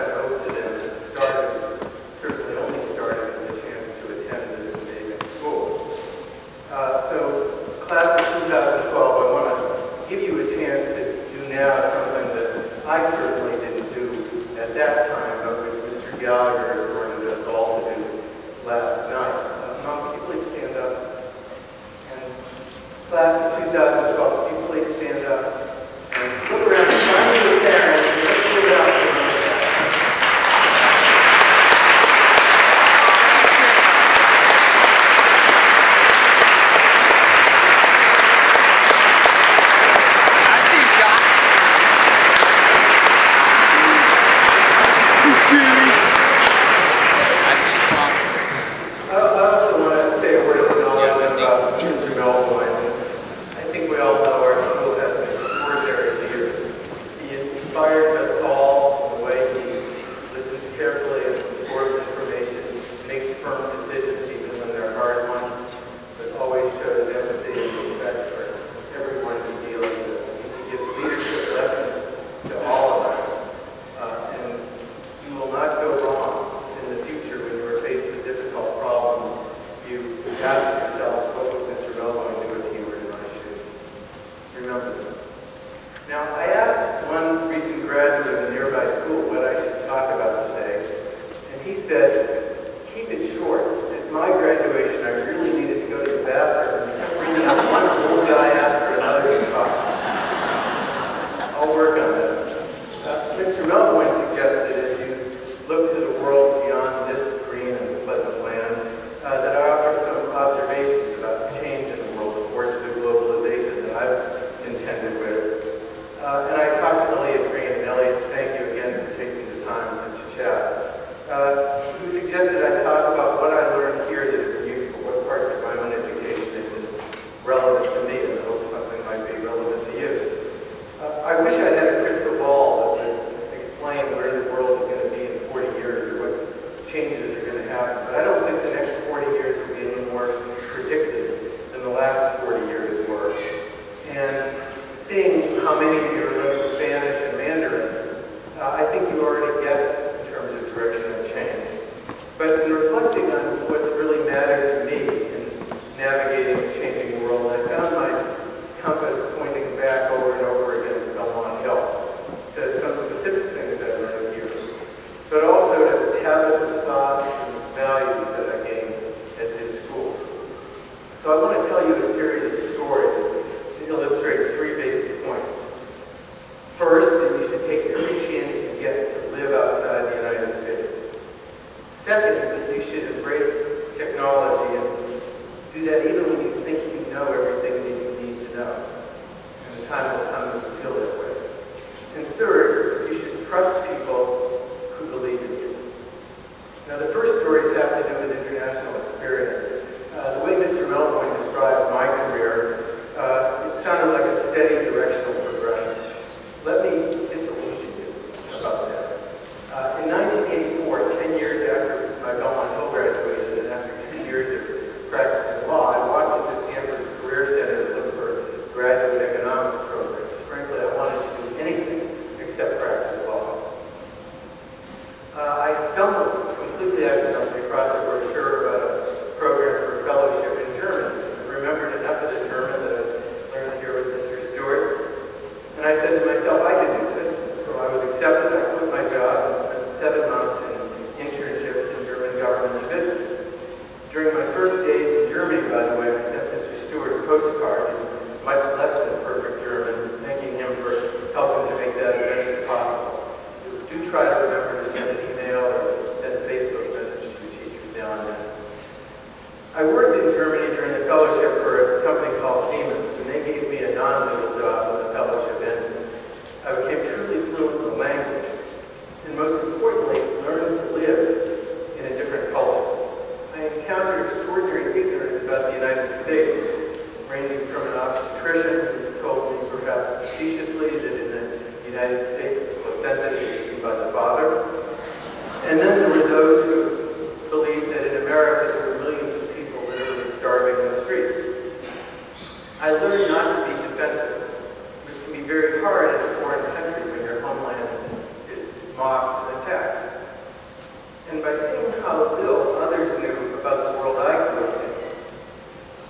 an ode to them started, certainly only started with a chance to attend this amazing school. So, class of 2012, I want to give you a chance to do now something that I certainly didn't do at that time, but which Mr. Gallagher exhorted us all to do last night. Mom, could you please stand up? And class of 2012, could you please stand up? And look around, find your parents, and let's give it out for them. And by seeing how little others knew about the world I grew up in,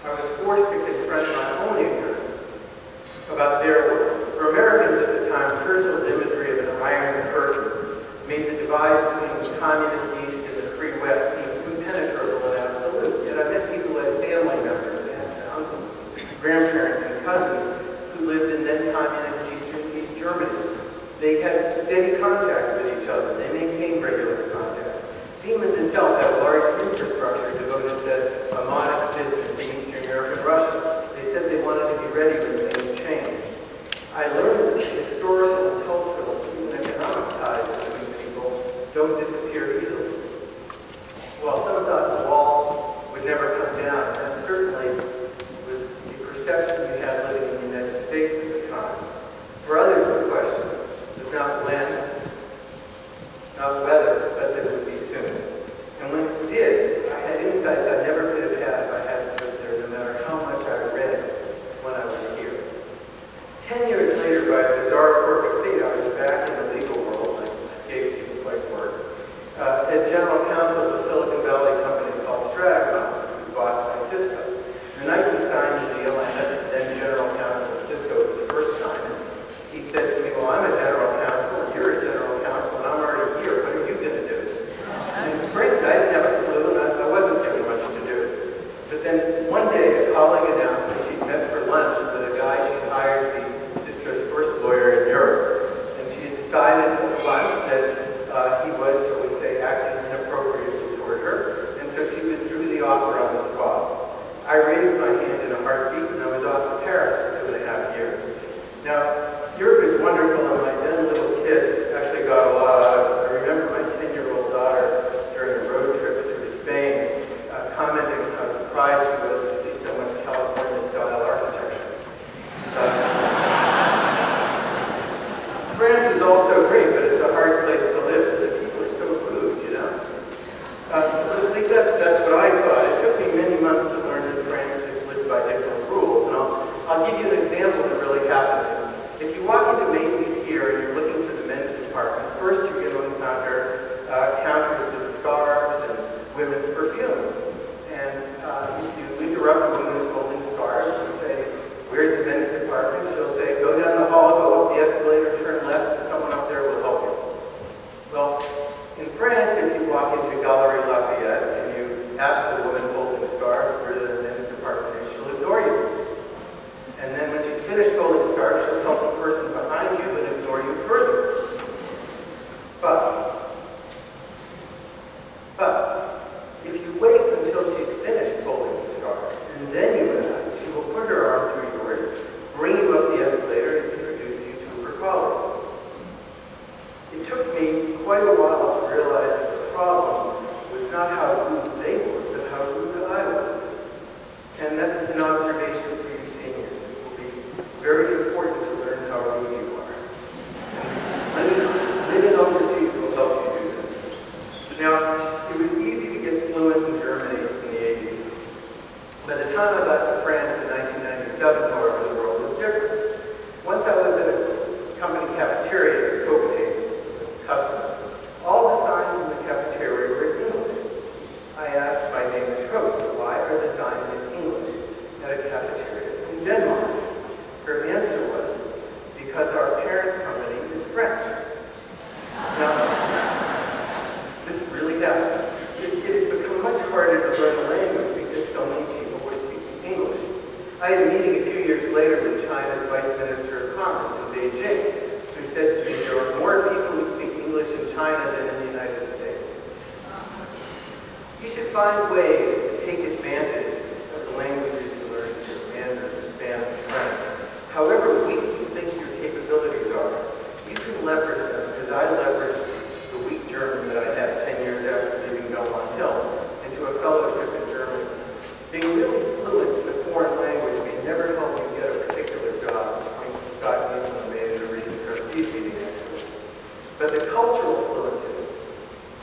I was forced to confront my own ignorance about their world. For Americans at the time, Churchill's imagery of an iron curtain made the divide between the communist East and the free West seem impenetrable and absolute. Yet I met people as family members, aunts and uncles, grandparents and cousins who lived in then communist East Germany. They had steady contact with each other. They maintained regular contact. Siemens itself had a large infrastructure devoted to a modest business in Eastern Europe and Russia. They said they wanted to be ready when things changed. I learned that the historical, cultural, even economic ties between people don't disappear easily. While some thought the wall would never come down, that certainly was the perception we had living in the United States at the time. For others, the question was not when, not whether, but that it would be soon. And when it did, I had insights I never could have had if I hadn't lived there, no matter how much I read when I was here. 10 years later, by a bizarre quirk of fate, I was back in the legal world. I escaped things like work. As general counsel of a Silicon Valley company called Strategon, which was bought by Cisco. The night we signed the deal, I met the then general counsel of Cisco for the first time. He said to me, well, I'm a general counsel, you're a general counsel, and I'm already here. What are you going to do? And frankly, I didn't have a clue, and I wasn't given much to do. But then one day, a colleague announced that she'd met for lunch with a guy she'd hired to be Cisco's first lawyer in Europe. And she had decided at lunch that he was, shall we say, acting inappropriately toward her. And so she withdrew the offer on the spot. I raised my hand in a heartbeat, and I was off to Paris for 2.5 years. Now, Europe is wonderful, and my then little kids actually got a lot out of it. I remember my 10-year-old daughter during a road trip through Spain commenting how surprised she was to see so much California-style architecture. France is also great, but it's a hard place to live. The people are so rude, you know? At least that's what I thought. It took me many months to learn that France just lived by different rules. And I'll give you an example that really happened. If you walk into Macy's here and you're looking for the men's department, first you're going to encounter counters with scarves and women's perfume. And you interrupt a woman who's holding scarves and say, where's the men's department? She'll say, go down the hall, go up the escalator, turn left, and someone up there will help you. Well, in France, if you walk into Galerie Lafayette and you ask the woman holding scarves where the men's department is, she'll ignore you. And then when she's finished holding scarves, she'll help the person behind you and ignore you further. But if you wait until she's finished holding the scarves, and then you ask, she will put her arm through yours, bring you up the escalator, and introduce you to her colleague. It took me quite a while to realize that the problem was not how rude they were, but how rude I was. And that's an observation for you seniors. It will be very important to learn how rude you are. Living overseas will help you do that. Now, it was easy to get fluent in Germany in the 80s. By the time I got to France in 1997, however, the world was different. Once I was at a company cafeteria in Copenhagen, customers, all the signs in the cafeteria were in English. I asked my Danish host, why are the signs in English at a cafeteria in Belmont? Her answer was, because our parent company is French. Now, this really happened. It has become much harder to learn a language because so many people were speaking English. I had a meeting a few years later with China's Vice Minister of Commerce in Beijing, who said to me, there are more people who speak English in China than in the United States. You should find ways to take advantage of the languages you learn here, Mandarin, Spanish, French. However weak you think your capabilities are, you can leverage them, because I leveraged the weak German that I had 10 years after leaving Belmont Hill into a fellowship in Germany. Being really fluent in a foreign language may never help you get a particular job, as Scott Counsel made at a recent trustees meeting actually. But the cultural fluency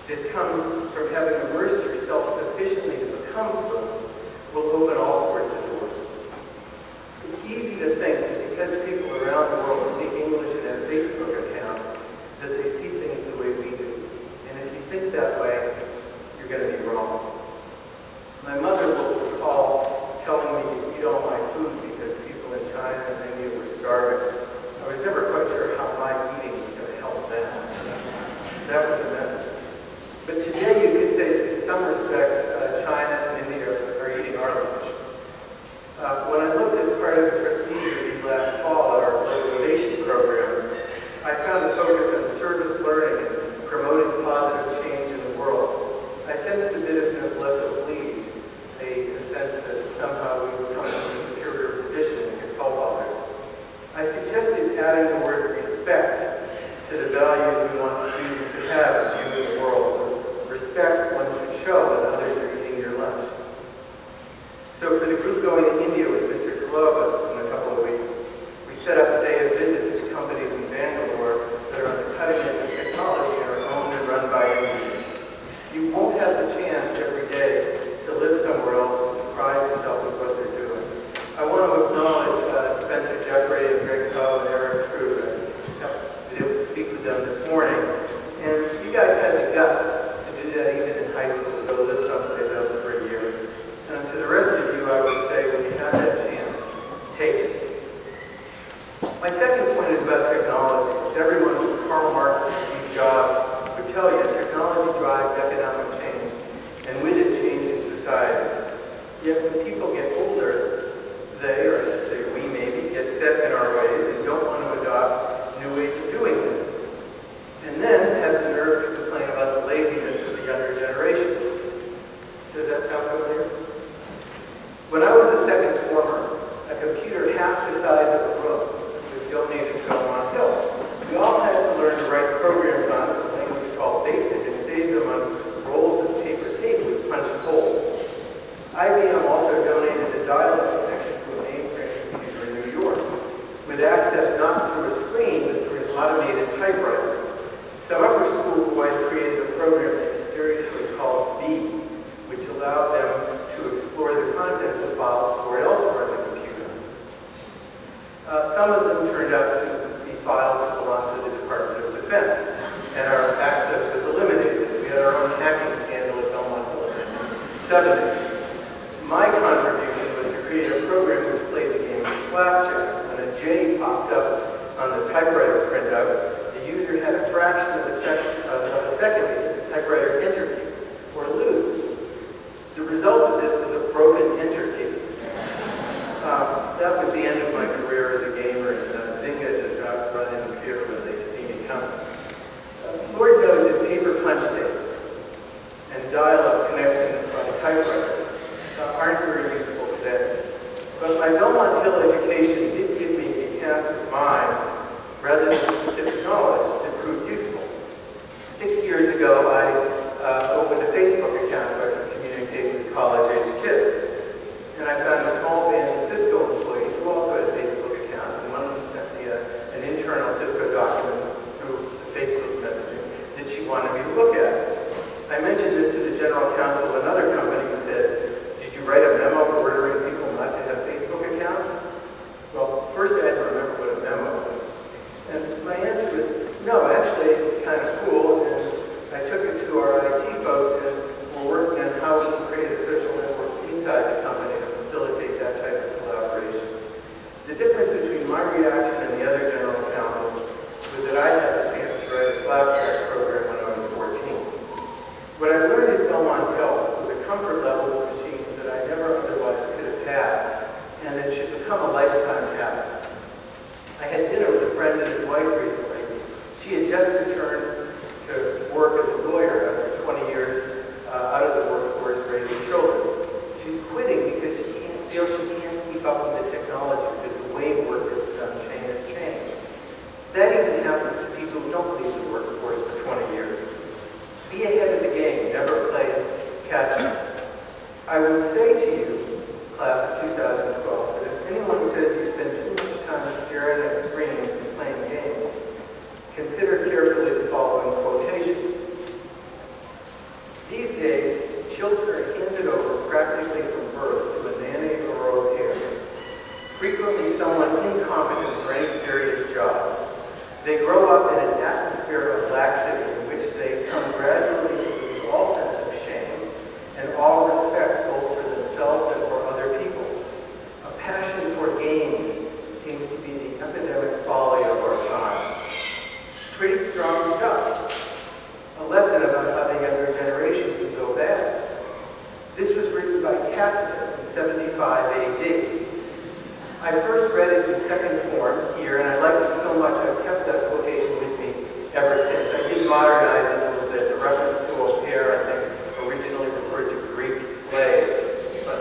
that comes from having immersed yourself sufficiently to become fluent will open all sorts of doors. It's easy to think that because people around the world speak English and have Facebook accounts, that they see things the way we do. And if you think that way, you're going to be wrong. My mother will recall telling me to eat all my food because people in China and India were starving. I was never quite sure how my eating was going to help them. That was the message. But today you could say that in some respects, China and India are eating our lunch. When I looked as part of the trustees last fall at our globalization program, I found a focus on service learning and promoting positive change in the world. I sensed a bit of noblesse oblige, a sense that somehow we would come to a superior position and could help others. I suggested adding the word respect to the values we want students to have in viewing the world. Respect one should show when others are eating your lunch. So for the group going to India with Mr. Columbus in a couple of weeks, we set up a day of visits to companies in Bangalore that are on the cutting edge of technology and are owned and run by Indians. You won't have the chance every day to live somewhere else and surprise yourself with what they're doing. I want to acknowledge Spencer Jeffrey and Greg Poe and Eric Crew. I was able to speak with them this morning. And you guys had the guts to do that even in high school, to go live someplace else for a year. And to the rest of you, I would say, when you have that chance, take it. My second point is about technology. As everyone from Karl Marx and Steve Jobs would tell you, technology drives economic change, and with it, change in society. Yet when people get older, they, or I should say we maybe, get set in our ways and don't want to adopt new ways of doing things. And then have the nerve to complain about the laziness of the younger generation. Does that sound familiar? When I was a second former, a computer half the size of a room was donated to Belmont Hill. We all had to learn to write programs on it, a language called BASIC, and save them on rolls of paper tape with punched holes. IBM also donated a dial-up connection to a mainframe computer in New York, with access not through a screen, but through an automated typewriter. Some upper school boys created a program they mysteriously called B, which allowed them to explore the contents of files stored elsewhere on the computer. Some of them turned out to be files that belonged to the Department of Defense, and our access was eliminated. We had our own hacking scandal at Belmont Hill in the 70s. My contribution was to create a program which played the game of slapjack. When a J popped up on the typewriter printout, the user had a fraction of a second to hit the typewriter enter key, or lose. The result of this was a broken enter key. That was the end of my career as a gamer, and Zynga does not run in fear when they see me coming. Lord knows that paper punch tape and dial-up connections by typewriter aren't very useful today. But my Belmont Hill education did give me a cast of mind, rather than specific knowledge, that proved useful. 6 years ago, I opened a Facebook account so I could communicate with college-age kids. And I found a small band of Cisco employees who also had Facebook accounts, and one of them sent me an internal Cisco document through Facebook messaging that she wanted me to look at. I mentioned this to the general counsel of another company who said, "Did you write a memo ordering people not to have Facebook accounts?" Well, first I had to remember what a memo was. And my answer was, no, actually it's kind of cool, and I took it to our IT folks, and we're working on how we can create a social network inside the company to facilitate that type of collaboration. The difference between my reaction and the other general counsels was that I had the chance to write a slapjack program when I was 14. What I learned at Belmont Hill was a comfort level of machines that I never otherwise could have had, and it should become a lifetime habit. I had dinner with a friend and his wife recently. She had just returned to work as a lawyer after 20 years out of the workforce raising children. She's quitting because she feels she can't keep up with the technology because the way work is done has changed. That even happens to people who don't leave the workforce for 20 years. Be ahead of the game, never play catch up. I first read it in second form here, and I liked it so much I've kept that quotation with me ever since. I did modernize it a little bit. The reference to au pair, I think, originally referred to Greek slave, but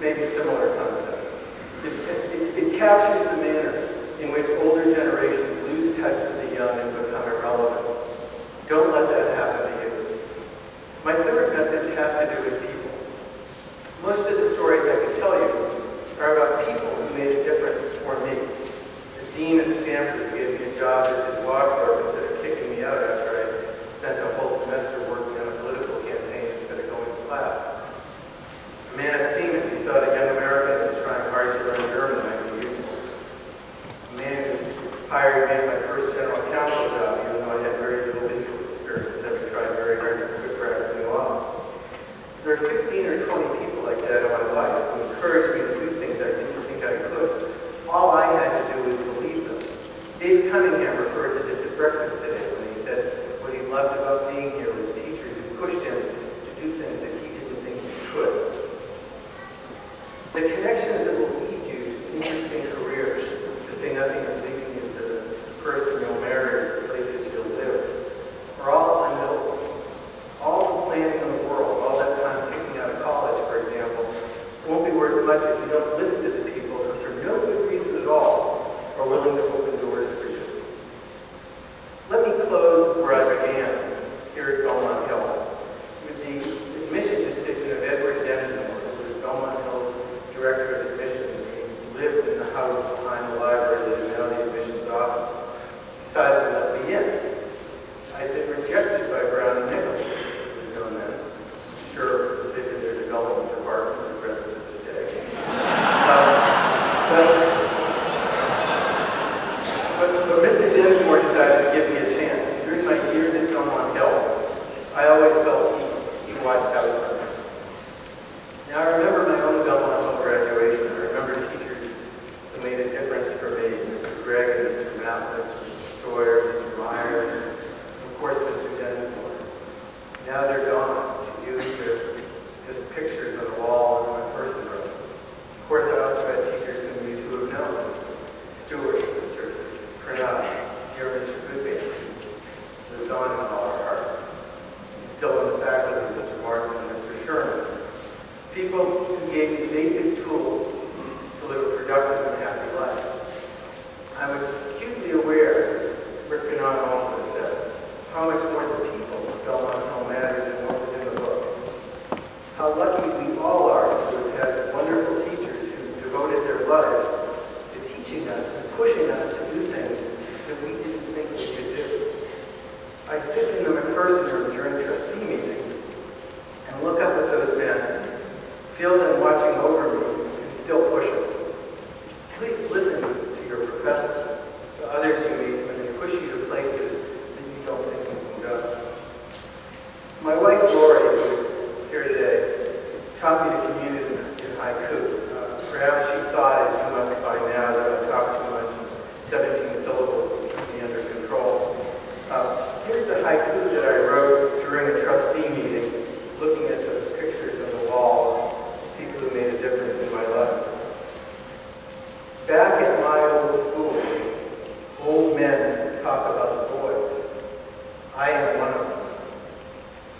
maybe similar concepts. It captures the manner in which older generations lose touch with the young and become irrelevant. Don't let that happen to you. My third message has to do with people. Most of the stories I can tell you are about people who made a difference for me. The dean at Stanford gave me a job as his law clerk instead of kicking me out after I spent a whole semester working on a political campaign instead of going to class. A man at Siemens who thought a young American was trying hard to learn German might be useful. A man who hired me at my first general counsel job, even though I had very little legal experience, having tried very hard to quit practicing law. There are 15 or 20 people like that in my life who encouraged me to do things I didn't think I could. All I had to do was believe them. Dave Cunningham referred to this at breakfast today when he said what he loved about being here was teachers who pushed him to do things that he didn't think he could. The connections that will lead you to interesting careers, to say nothing of leading you to the person you'll marry or the places you'll live, are all unknowable. All the planning in the world, all that time picking out of college, for example, won't be worth much if you don't listen to the people who, for no good reason at all, are willing to open doors for you. Let me close where I began, here at Belmont Hill, with the admission decision of Edward Densmore, who was Belmont Hill's director of admissions. He lived in the house behind the library that is now the admissions office. He decided to let me in. I had been rejected by Brown and Nichols. Sure, the city of their development department regrets it to this day. But Mr. Densmore decided to give me a chance. During my years at Belmont Hill, I always felt he watched out for me. Now, I remember my own Belmont Hill graduation. I remember teachers who made a difference for me. Mr. Gregg and Mr. Malcolm, Mr. Sawyer, Mr. Myers, and of course, Mr. Densmore. Now they're gone. They're just pictures on the wall in my person room. Of course, I also had teachers whom you two have known. Stewart, Mr. Pranab, dear Mr. Goodman, lives on in all our hearts. He's still in the faculty, Mr. Martin and Mr. Sherman. People who gave me basic tools to live a productive and happy life. I was acutely aware, as Rick Cannon also said, how much more the people of Belmont Hill mattered than what was in the books. How lucky we all are to have had wonderful teachers who devoted their lives to teaching us and pushing us to do things that we didn't think we could do. I sit in the McPherson room during trustee meetings and look up at those men, feel them watching over me